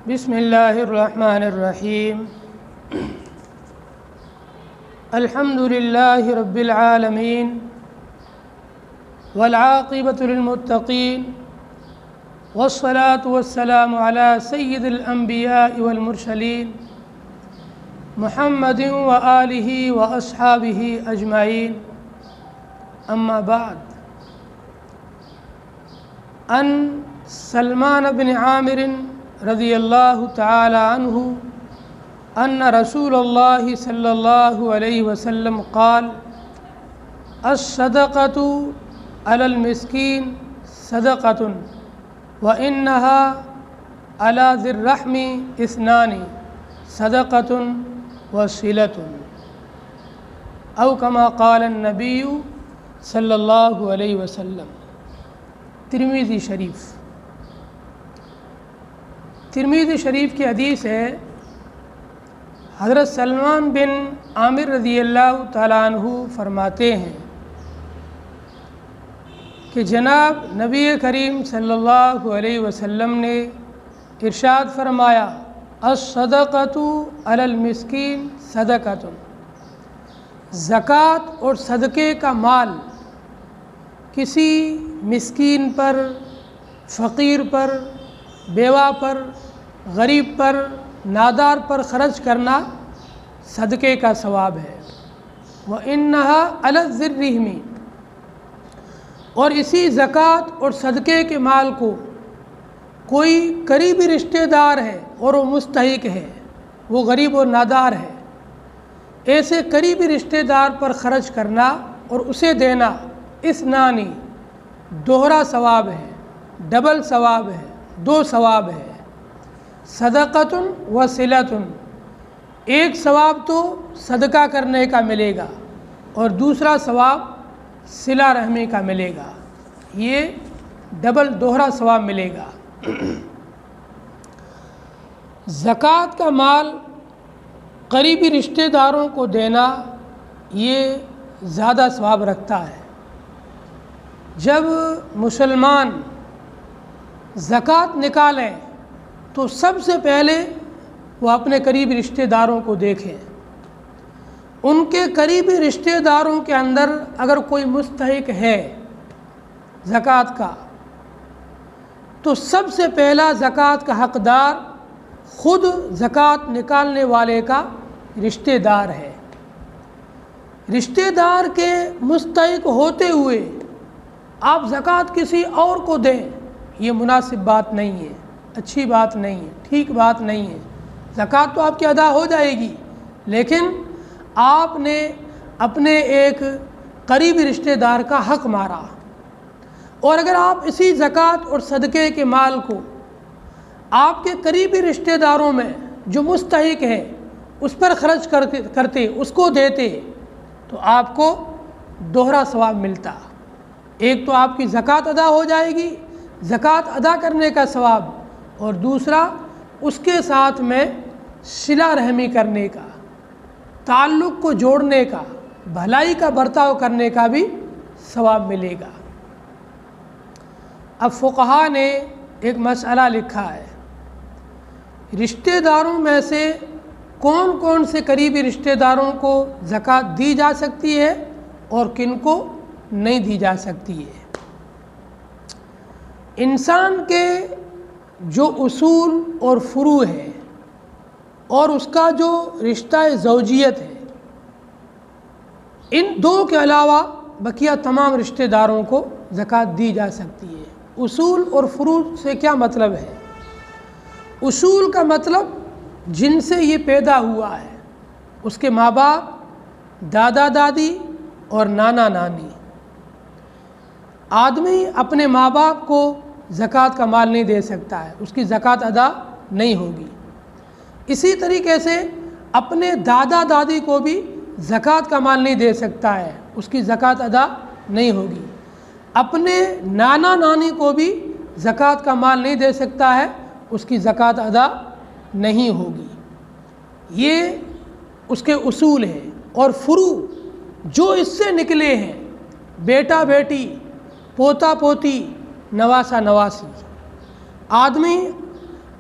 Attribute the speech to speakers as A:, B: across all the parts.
A: بسم اللہ الرحمن الرحیم الحمد للہ رب العالمین والعاقبۃ للمتقین والصلاة والسلام علی سید الانبیاء والمرسلین محمد وآلہ واصحابہ اجمعین اما بعد ان سلمان بن عامر رضی اللہ تعالی عنہ ان رسول اللہ صلی اللہ علیہ وسلم قال الصدقۃ علی المسکین صدقۃ وانها علی ذی الرحم اثنان صدقۃ وصلۃ او کما قال النبی صلی اللہ علیہ وسلم۔ ترمذی شریف کی حدیث ہے، حضرت سلمان بن عامر رضی اللہ تعالیٰ عنہ فرماتے ہیں کہ جناب نبی کریم صلی اللہ علیہ وسلم نے ارشاد فرمایا الصدقۃ علی المسکین صدقۃ، زکوٰۃ اور صدقے کا مال کسی مسکین پر، فقیر پر، بیوہ پر، غریب پر، نادار پر خرچ کرنا صدقے کا ثواب ہے۔ وَإِنَّهَا عَلَى ذِي الرَّحْمِ، اور اسی زکوٰۃ اور صدقے کے مال کو کوئی قریبی رشتہ دار ہے اور وہ مستحق ہے، وہ غریب اور نادار ہے، ایسے قریبی رشتہ دار پر خرچ کرنا اور اسے دینا اثنانی، دوہرا ثواب ہے، ڈبل ثواب ہے، دو ثواب ہے۔ صدقۃ وصلۃ، ایک ثواب تو صدقہ کرنے کا ملے گا اور دوسرا ثواب صلہ رحمی کا ملے گا، یہ ڈبل دوہرا ثواب ملے گا۔ زکوٰۃ کا مال قریبی رشتہ داروں کو دینا یہ زیادہ ثواب رکھتا ہے۔ جب مسلمان زکوٰۃ نکالیں تو سب سے پہلے وہ اپنے قریبی رشتہ داروں کو دیکھیں، ان کے قریبی رشتہ داروں کے اندر اگر کوئی مستحق ہے زکوٰۃ کا تو سب سے پہلا زکوٰۃ کا حقدار خود زکوٰۃ نکالنے والے کا رشتہ دار ہے۔ رشتہ دار کے مستحق ہوتے ہوئے آپ زکوٰۃ کسی اور کو دیں، یہ مناسب بات نہیں ہے، اچھی بات نہیں ہے، ٹھیک بات نہیں ہے۔ زکوٰۃ تو آپ کی ادا ہو جائے گی، لیکن آپ نے اپنے ایک قریبی رشتہ دار کا حق مارا، اور اگر آپ اسی زکوٰۃ اور صدقے کے مال کو آپ کے قریبی رشتہ داروں میں جو مستحق ہے اس پر خرچ کرتے، اس کو دیتے، تو آپ کو دوہرا ثواب ملتا۔ ایک تو آپ کی زکوٰۃ ادا ہو جائے گی، زکوٰۃ ادا کرنے کا ثواب، اور دوسرا اس کے ساتھ میں صلہ رحمی کرنے کا، تعلق کو جوڑنے کا، بھلائی کا برتاؤ کرنے کا بھی ثواب ملے گا۔ اب فقہا نے ایک مسئلہ لکھا ہے، رشتہ داروں میں سے کون کون سے قریبی رشتہ داروں کو زکوٰۃ دی جا سکتی ہے اور کن کو نہیں دی جا سکتی ہے۔ انسان کے جو اصول اور فروع ہے اور اس کا جو رشتہ زوجیت ہے، ان دو کے علاوہ بقیہ تمام رشتہ داروں کو زکوٰۃ دی جا سکتی ہے۔ اصول اور فروع سے کیا مطلب ہے؟ اصول کا مطلب جن سے یہ پیدا ہوا ہے، اس کے ماں باپ، دادا دادی اور نانا نانی۔ آدمی اپنے ماں باپ کو زکوٰۃ کا مال نہیں دے سکتا ہے، اس کی زکوٰۃ ادا نہیں ہوگی۔ اسی طریقے سے اپنے دادا دادی کو بھی زکوٰۃ کا مال نہیں دے سکتا ہے، اس کی زکوٰۃ ادا نہیں ہوگی۔ اپنے نانا نانی کو بھی زکوٰۃ کا مال نہیں دے سکتا ہے، اس کی زکوٰۃ ادا نہیں ہوگی۔ یہ اس کے اصول ہیں۔ اور فروع جو اس سے نکلے ہیں، بیٹا بیٹی، پوتا پوتی، نواسا نواسی، آدمی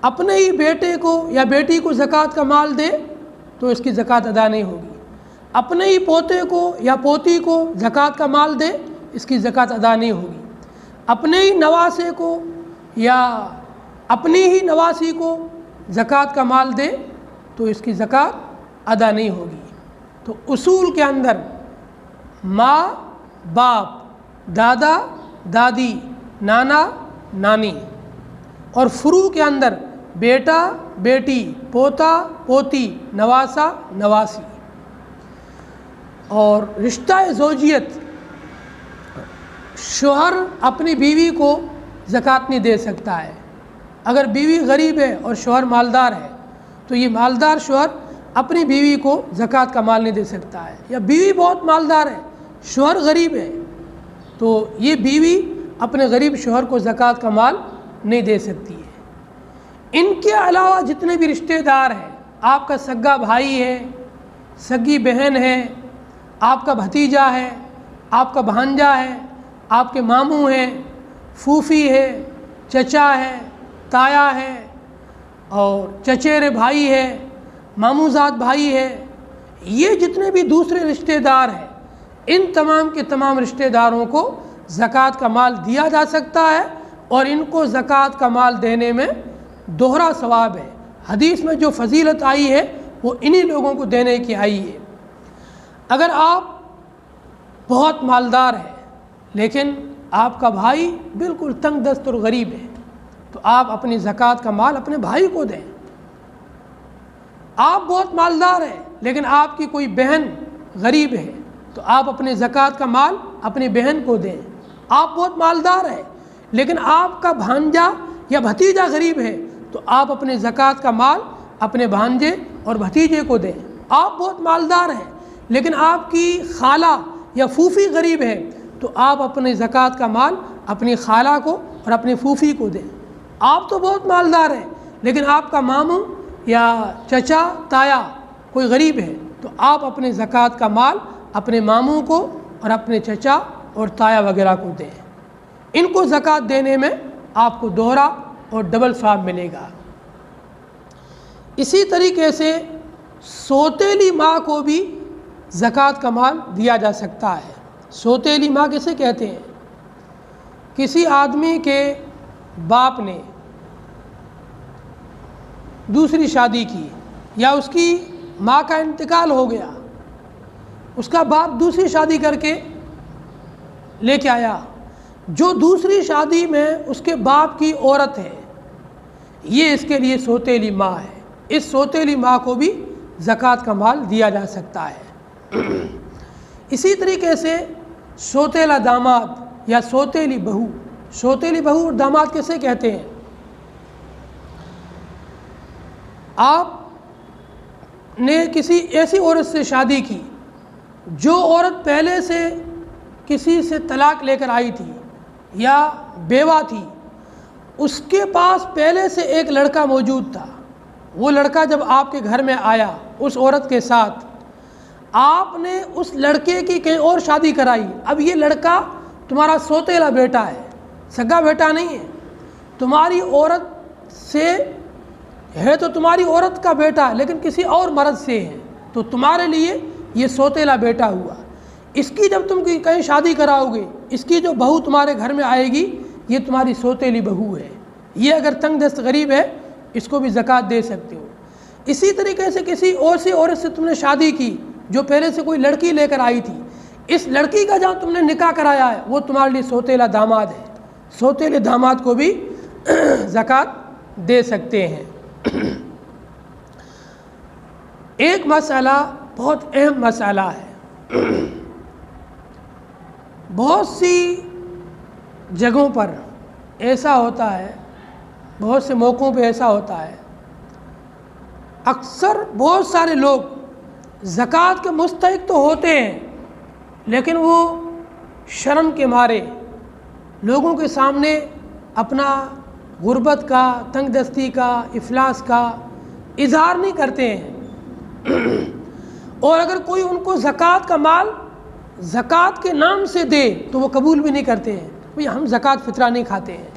A: اپنے ہی بیٹے کو یا بیٹی کو زکوٰۃ کا مال دے تو اس کی زکوٰۃ ادا نہیں ہوگی، اپنے ہی پوتے کو یا پوتی کو زکوٰۃ کا مال دے اس کی زکوٰۃ ادا نہیں ہوگی، اپنے ہی نواسے کو یا اپنی ہی نواسی کو زکوٰۃ کا مال دے تو اس کی زکوٰۃ ادا نہیں ہوگی۔ تو اصول کے اندر ماں باپ، دادا دادی، نانا نانی، اور فروع کے اندر بیٹا بیٹی، پوتا پوتی، نواسا نواسی۔ اور رشتہ زوجیت، شوہر اپنی بیوی کو زکوٰۃ نہیں دے سکتا ہے۔ اگر بیوی غریب ہے اور شوہر مالدار ہے تو یہ مالدار شوہر اپنی بیوی کو زکوٰۃ کا مال نہیں دے سکتا ہے، یا بیوی بہت مالدار ہے شوہر غریب ہے تو یہ بیوی اپنے غریب شوہر کو زکوٰۃ کا مال نہیں دے سکتی ہے۔ ان کے علاوہ جتنے بھی رشتہ دار ہیں، آپ کا سگا بھائی ہے، سگی بہن ہے، آپ کا بھتیجا ہے، آپ کا بھانجا ہے، آپ کے ماموں ہیں، پھوپھی ہے، چچا ہے، تایا ہے، اور چچیرے بھائی ہے، ماموزاد بھائی ہے، یہ جتنے بھی دوسرے رشتہ دار ہیں، ان تمام کے تمام رشتہ داروں کو زکوٰۃ کا مال دیا جا سکتا ہے، اور ان کو زکوٰۃ کا مال دینے میں دوہرا ثواب ہے۔ حدیث میں جو فضیلت آئی ہے وہ انہی لوگوں کو دینے کی آئی ہے۔ اگر آپ بہت مالدار ہیں لیکن آپ کا بھائی بالکل تنگ دست اور غریب ہے تو آپ اپنی زکوٰۃ کا مال اپنے بھائی کو دیں۔ آپ بہت مالدار ہیں لیکن آپ کی کوئی بہن غریب ہے تو آپ اپنے زکوٰۃ کا مال اپنی بہن کو دیں۔ آپ بہت مالدار ہیں لیکن آپ کا بھانجا یا بھتیجا غریب ہے تو آپ اپنے زکوٰۃ کا مال اپنے بھانجے اور بھتیجے کو دیں۔ آپ بہت مالدار ہیں لیکن آپ کی خالہ یا پھوپھی غریب ہے تو آپ اپنے زکوٰۃ کا مال اپنی خالہ کو اور اپنی پھوپھی کو دیں۔ آپ تو بہت مالدار ہیں لیکن آپ کا ماموں یا چچا تایا کوئی غریب ہے تو آپ اپنے زکوٰۃ کا مال اپنے ماموں کو اور اپنے چچا اور تایا وغیرہ کو دیں۔ ان کو زکوٰۃ دینے میں آپ کو دوہرا اور ڈبل ثواب ملے گا۔ اسی طریقے سے سوتیلی ماں کو بھی زکوٰۃ کا مال دیا جا سکتا ہے۔ سوتیلی ماں کسے کہتے ہیں؟ کسی آدمی کے باپ نے دوسری شادی کی یا اس کی ماں کا انتقال ہو گیا، اس کا باپ دوسری شادی کر کے لے کے آیا، جو دوسری شادی میں اس کے باپ کی عورت ہے یہ اس کے لیے سوتیلی ماں ہے۔ اس سوتیلی ماں کو بھی زکوٰۃ کا مال دیا جا سکتا ہے۔ اسی طریقے سے سوتیلا داماد یا سوتیلی بہو، سوتیلی بہو اور داماد کیسے کہتے ہیں؟ آپ نے کسی ایسی عورت سے شادی کی جو عورت پہلے سے کسی سے طلاق لے کر آئی تھی یا بیوہ تھی، اس کے پاس پہلے سے ایک لڑکا موجود تھا، وہ لڑکا جب آپ کے گھر میں آیا اس عورت کے ساتھ، آپ نے اس لڑکے کی کہیں اور شادی کرائی، اب یہ لڑکا تمہارا سوتیلا بیٹا ہے، سگا بیٹا نہیں ہے، تمہاری عورت سے ہے تو تمہاری عورت کا بیٹا لیکن کسی اور مرد سے ہے تو تمہارے لیے یہ سوتیلا بیٹا ہوا۔ اس کی جب تم کہیں شادی کراؤ گے، اس کی جو بہو تمہارے گھر میں آئے گی یہ تمہاری سوتیلی بہو ہے، یہ اگر تنگ دست غریب ہے اس کو بھی زکوٰۃ دے سکتے ہو۔ اسی طریقے سے کسی اور سی عورت سے تم نے شادی کی جو پہلے سے کوئی لڑکی لے کر آئی تھی، اس لڑکی کا جہاں تم نے نکاح کرایا ہے وہ تمہارے لیے سوتیلا داماد ہے، سوتیلے داماد کو بھی زکوٰۃ دے سکتے ہیں۔ ایک مسئلہ بہت اہم مسئلہ ہے، بہت سی جگہوں پر ایسا ہوتا ہے، بہت سے موقعوں پہ ایسا ہوتا ہے، اکثر بہت سارے لوگ زکوٰۃ کے مستحق تو ہوتے ہیں لیکن وہ شرم کے مارے لوگوں کے سامنے اپنا غربت کا، تنگ دستی کا، افلاس کا اظہار نہیں کرتے ہیں، اور اگر کوئی ان کو زکوٰۃ کا مال زکوٰۃ کے نام سے دے تو وہ قبول بھی نہیں کرتے ہیں، بھئی ہم زکوٰۃ فطرہ نہیں کھاتے ہیں،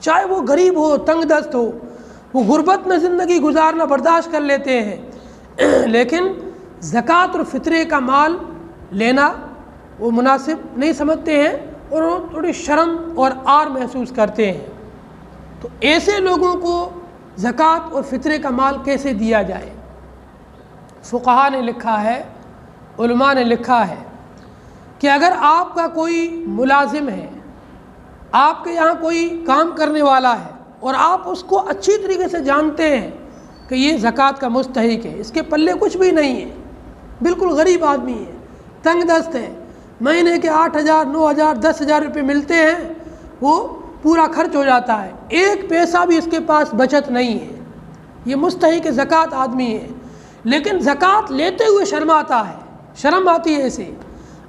A: چاہے وہ غریب ہو، تنگ دست ہو، وہ غربت میں زندگی گزارنا برداشت کر لیتے ہیں، لیکن زکوٰۃ اور فطرے کا مال لینا وہ مناسب نہیں سمجھتے ہیں اور وہ تھوڑی شرم اور عار محسوس کرتے ہیں۔ تو ایسے لوگوں کو زکوٰۃ اور فطرے کا مال کیسے دیا جائے؟ فقہا نے لکھا ہے، علماء نے لکھا ہے کہ اگر آپ کا کوئی ملازم ہے، آپ کے یہاں کوئی کام کرنے والا ہے اور آپ اس کو اچھی طریقے سے جانتے ہیں کہ یہ زکوٰۃ کا مستحق ہے، اس کے پلے کچھ بھی نہیں ہے، بالکل غریب آدمی ہے، تنگ دست ہے، مہینے کے 8,000 9,000 10,000 روپے ملتے ہیں، وہ پورا خرچ ہو جاتا ہے، ایک پیسہ بھی اس کے پاس بچت نہیں ہے، یہ مستحق زکوٰۃ آدمی ہے، لیکن زکوٰۃ لیتے ہوئے شرماتا ہے، شرم آتی ہے اسے۔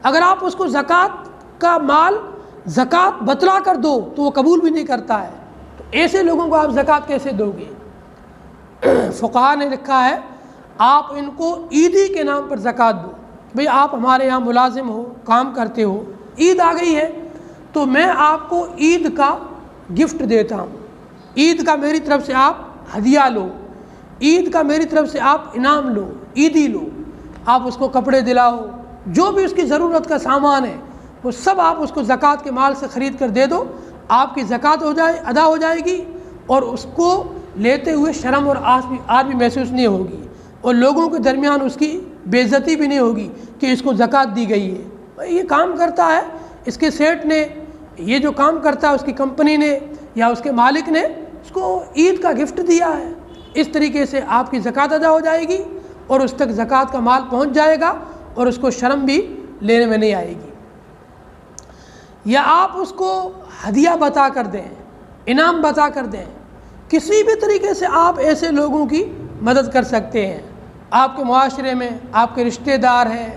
A: اگر آپ اس کو زکوٰۃ کا مال زکوٰۃ بتلا کر دو تو وہ قبول بھی نہیں کرتا ہے، تو ایسے لوگوں کو آپ زکوٰۃ کیسے دو گے؟ فقہا نے لکھا ہے آپ ان کو عیدی کے نام پر زکوٰۃ دو، بھئی آپ ہمارے یہاں ملازم ہو، کام کرتے ہو، عید آ گئی ہے تو میں آپ کو عید کا گفٹ دیتا ہوں، عید کا میری طرف سے آپ ہدیہ لو، عید کا میری طرف سے آپ انعام لو، عیدی لو، آپ اس کو کپڑے دلاؤ، جو بھی اس کی ضرورت کا سامان ہے وہ سب آپ اس کو زکوٰۃ کے مال سے خرید کر دے دو، آپ کی زکوٰۃ ادا ہو جائے گی اور اس کو لیتے ہوئے شرم اور عار بھی محسوس نہیں ہوگی، اور لوگوں کے درمیان اس کی بے عزتی بھی نہیں ہوگی کہ اس کو زکوٰۃ دی گئی ہے، یہ کام کرتا ہے، اس کے سیٹ نے، یہ جو کام کرتا ہے اس کی کمپنی نے یا اس کے مالک نے اس کو عید کا گفٹ دیا ہے۔ اس طریقے سے آپ کی زکوٰۃ ادا ہو جائے گی اور اس تک زکوٰۃ کا مال پہنچ جائے گا اور اس کو شرم بھی لینے میں نہیں آئے گی۔ یا آپ اس کو ہدیہ بتا کر دیں، انعام بتا کر دیں، کسی بھی طریقے سے آپ ایسے لوگوں کی مدد کر سکتے ہیں، آپ کے معاشرے میں آپ کے رشتہ دار ہیں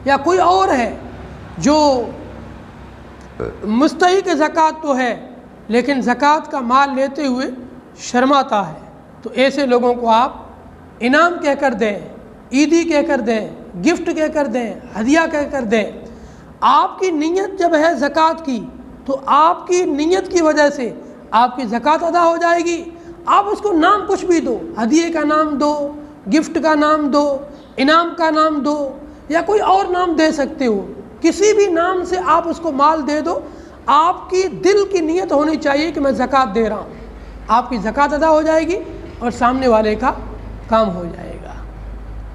A: یا کوئی اور ہے جو مستحق زکوٰۃ تو ہے لیکن زکوٰۃ کا مال لیتے ہوئے شرماتا ہے، تو ایسے لوگوں کو آپ انعام کہہ کر دیں، عیدی کہہ کر دیں، گفٹ کہہ کر دیں، ہدیہ کہہ کر دیں۔ آپ کی نیت جب ہے زکوٰۃ کی تو آپ کی نیت کی وجہ سے آپ کی زکوٰۃ ادا ہو جائے گی۔ آپ اس کو نام کچھ بھی دو، ہدیے کا نام دو، گفٹ کا نام دو، انعام کا نام دو یا کوئی اور نام دے سکتے ہو، کسی بھی نام سے آپ اس کو مال دے دو، آپ کی دل کی نیت ہونی چاہیے کہ میں زکوٰۃ دے رہا ہوں، آپ کی زکوٰۃ ادا ہو جائے گی اور سامنے والے کا کام ہو جائے گا۔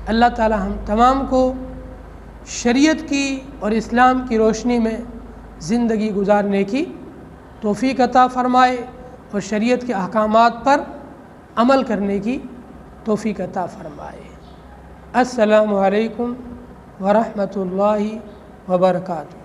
A: اللہ تعالی ہم تمام کو شریعت کی اور اسلام کی روشنی میں زندگی گزارنے کی توفیق عطا فرمائے اور شریعت کے احکامات پر عمل کرنے کی توفیق عطا فرمائے۔ السلام علیکم ورحمۃ اللہ وبرکاتہ۔